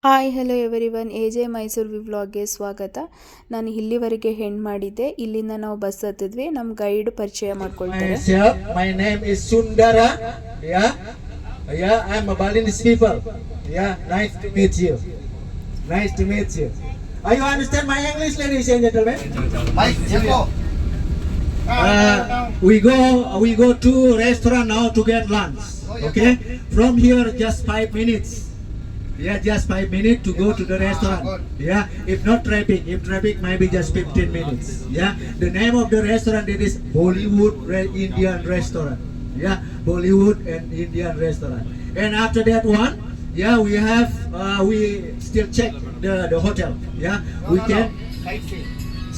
Hi hello everyone, AJ Mysuru ವ್ಲಾಗ್ಗೆ ಸ್ವಾಗತ. ನಾನು ಇಲ್ಲಿವರೆಗೆ ಹೆಣ್ಣು ಮಾಡಿದ್ದೆ. ಇಲ್ಲಿಂದ ನಾವು ಬಸ್ ಹತ್ತಿದ್ವಿ. ನಮ್ಮ ಗೈಡ್ ಪರಿಚಯ ಮಾಡ್ಕೊಳ್ತಾರೆ. My name is Sundara. I'm a Balinese people. Nice to meet you. Nice to meet you. Are you understand my English, ladies and gentlemen? We go to restaurant now to get lunch. Okay? From here just 5 minutes. Just 5 minutes to go to the restaurant. If not traffic, if traffic might be just 15 minutes. The name of the restaurant it is Bollywood Indian Restaurant. Bollywood and Indian Restaurant. And after that one, we have we still check the hotel. We can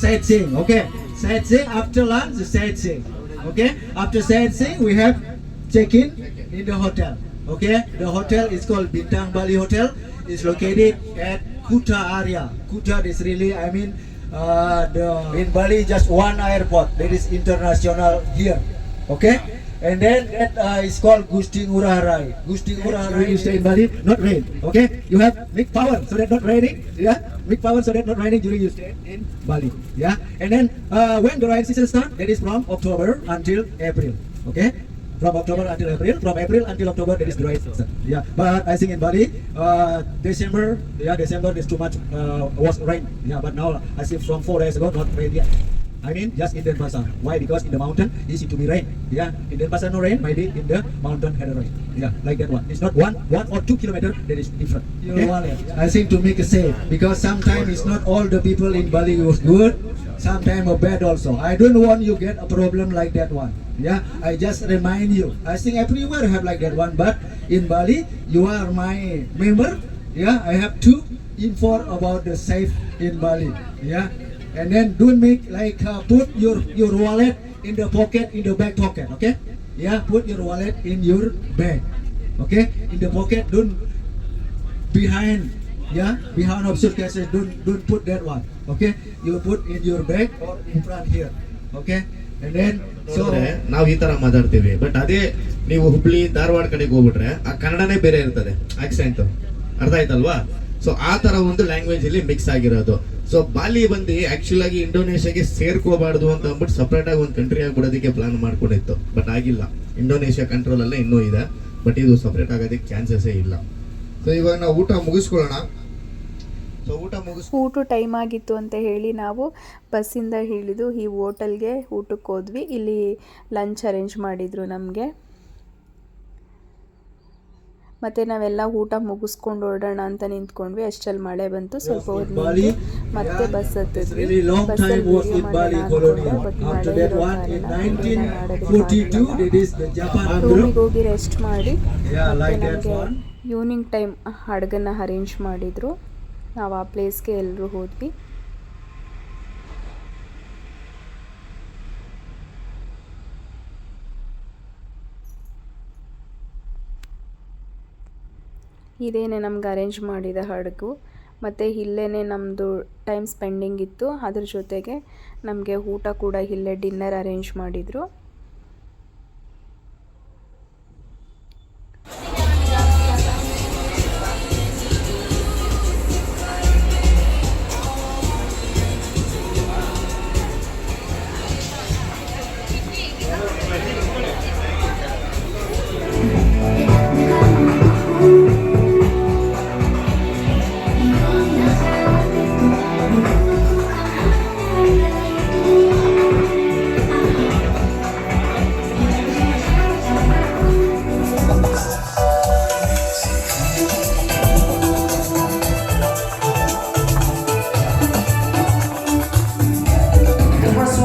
sightseeing. Okay, sightseeing after lunch, sightseeing. Okay, after sightseeing we have check-in in the hotel. Okay, the hotel is called Bintang Bali Hotel. It's located at Kuta area. Kuta is really, in Bali just one airport. That is international here. Okay, and then that is called Gusti Ngurah Rai. Gusti Ngurah Rai. You stay in Bali, not rain. Okay, you have big power, so that not raining. Big power, so that not raining during you stay in Bali. And then when the rain season start, that is from October until April. Okay. From October until April, from April until October, there is dry season. But I think in Bali, December, December is too much was rain. But now I see from 4 days ago, not rain yet. I mean, just in Denpasar. Why? Because in the mountain, easy to be rain. In Denpasar no rain, maybe in the mountain had a rain. Like that one. It's not one or 2 kilometers. That is different. Okay? I think to make it safe, because sometimes it's not all the people in Bali was good. Sometimes are bad also. I don't want you get a problem like that one. I just remind you. I think everywhere have like that one, but in Bali, you are my member. I have to inform about the safe in Bali. And then don't make like put your wallet in the pocket, in the back pocket. Okay? Put your wallet in your bag. Okay? In the pocket, don't behind. Behind of suitcases, don't put that one. Okay? You put in your bag or in front here. Okay? And then so ನಾವು ಈ ತರ ಮಾತಾಡ್ತೀವಿ, but ಅದೇ ನೀವು ಹುಬ್ಳಿ ಧಾರವಾಡ ಕಡೆಗೆ ಹೋಗ್ಬಿಟ್ರೆ ಆ ಕನ್ನಡನೇ ಬೇರೆ ಇರ್ತದೆ, ಆಕ್ಸೆಂಟ್. ಅರ್ಥ ಆಯ್ತಲ್ವಾ? ಸೊ ಆ ತರ ಒಂದು ಲ್ಯಾಂಗ್ವೇಜ್ ಇಲ್ಲಿ ಮಿಕ್ಸ್ ಆಗಿರೋದು. ಸೊ ಬಾಲಿ ಬಂದು ಆಕ್ಚುಲ್ ಆಗಿ ಇಂಡೋನೇಷ್ಯಾಗೆ ಸೇರ್ಕೋಬಾರ್ದು ಅಂತ ಅಂದ್ಬಿಟ್ಟು ಸಪ್ರೇಟ್ ಆಗಿ ಒಂದು ಕಂಟ್ರಿ ಆಗ್ಬಿಡೋದಕ್ಕೆ ಪ್ಲಾನ್ ಮಾಡ್ಕೊಂಡಿತ್ತು, ಬಟ್ ಆಗಿಲ್ಲ. ಇಂಡೋನೇಷ್ಯಾ ಕಂಟ್ರೋಲ್ ಅಲ್ಲೇ ಇನ್ನೂ ಇದೆ, ಬಟ್ ಇದು ಸಪ್ರೇಟ್ ಆಗೋದಕ್ಕೆ ಚಾನ್ಸಸ್ಸೇ ಇಲ್ಲ. ಸೊ ಇವಾಗ ನಾವು ಊಟ ಮುಗಿಸ್ಕೊಳ್ಳೋಣ. ಊಟ ಟೈಮ್ ಆಗಿತ್ತು ಅಂತ ಹೇಳಿ ನಾವು ಬಸ್ಸಿಂದ ಇಳಿದು ಈ ಹೋಟೆಲ್ಗೆ ಊಟಕ್ಕೆ ಹೋದ್ವಿ. ಇಲ್ಲಿ ಲಂಚ್ ಅರೇಂಜ್ ಮಾಡಿದರು ನಮಗೆ. ಮತ್ತು ನಾವೆಲ್ಲ ಊಟ ಮುಗಿಸ್ಕೊಂಡು ಹೊರಡೋಣ ಅಂತ ನಿಂತ್ಕೊಂಡ್ವಿ. ಅಷ್ಟರಲ್ಲಿ ಮಳೆ ಬಂತು. ಸ್ವಲ್ಪ ಹೊತ್ತು ಮತ್ತೆ ಬಸ್ ಹತ್ತಿದ್ವಿ. ರೂಮಿಗೆ ಹೋಗಿ ರೆಸ್ಟ್ ಮಾಡಿ ನಮಗೆ ಈವ್ನಿಂಗ್ ಟೈಮ್ ಅಡುಗನ್ನ ಅರೇಂಜ್ ಮಾಡಿದರು. ನಾವು ಆ ಪ್ಲೇಸ್ಗೆ ಎಲ್ಲರೂ ಹೋದ್ವಿ. ಇದೇನೆ ನಮ್ಗೆ ಅರೇಂಜ್ ಮಾಡಿದ ಹಡಗು. ಮತ್ತು ಇಲ್ಲೇ ನಮ್ಮದು ಟೈಮ್ ಸ್ಪೆಂಡಿಂಗ್ ಇತ್ತು. ಅದ್ರ ಜೊತೆಗೆ ನಮಗೆ ಊಟ ಕೂಡ ಇಲ್ಲೇ ಡಿನ್ನರ್ ಅರೇಂಜ್ ಮಾಡಿದರು.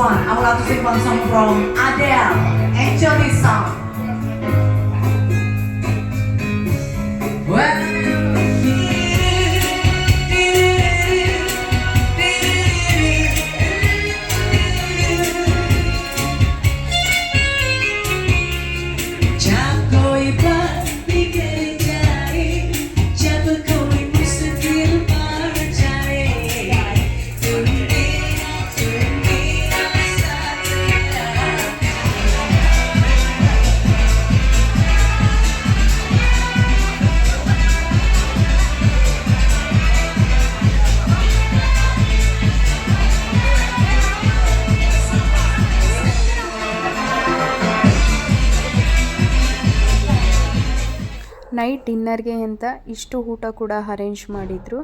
I would like to sing one song from Adele. Enjoy this song. Well, night ಡಿನ್ನರ್ಗೆ ಅಂತ ಇಷ್ಟು ಊಟ ಕೂಡ ಅರೇಂಜ್ ಮಾಡಿದರು.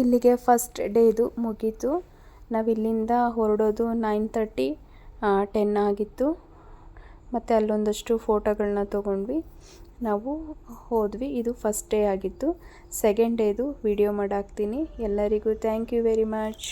ಇಲ್ಲಿಗೆ ಫಸ್ಟ್ ಡೇದು ಮುಗೀತು. ನಾವಿಲ್ಲಿಂದ ಹೊರಡೋದು 9:30 10 ಆಗಿತ್ತು. ಮತ್ತು ಅಲ್ಲೊಂದಷ್ಟು ಫೋಟೋಗಳನ್ನ ತೊಗೊಂಡ್ವಿ, ನಾವು ಹೋದ್ವಿ. ಇದು ಫಸ್ಟ್ ಡೇ ಆಗಿತ್ತು. ಸೆಕೆಂಡ್ ಡೇದು ವಿಡಿಯೋ ಮಾಡಾಕ್ತೀನಿ. ಎಲ್ಲರಿಗೂ ಥ್ಯಾಂಕ್ ಯು ವೆರಿ ಮಚ್.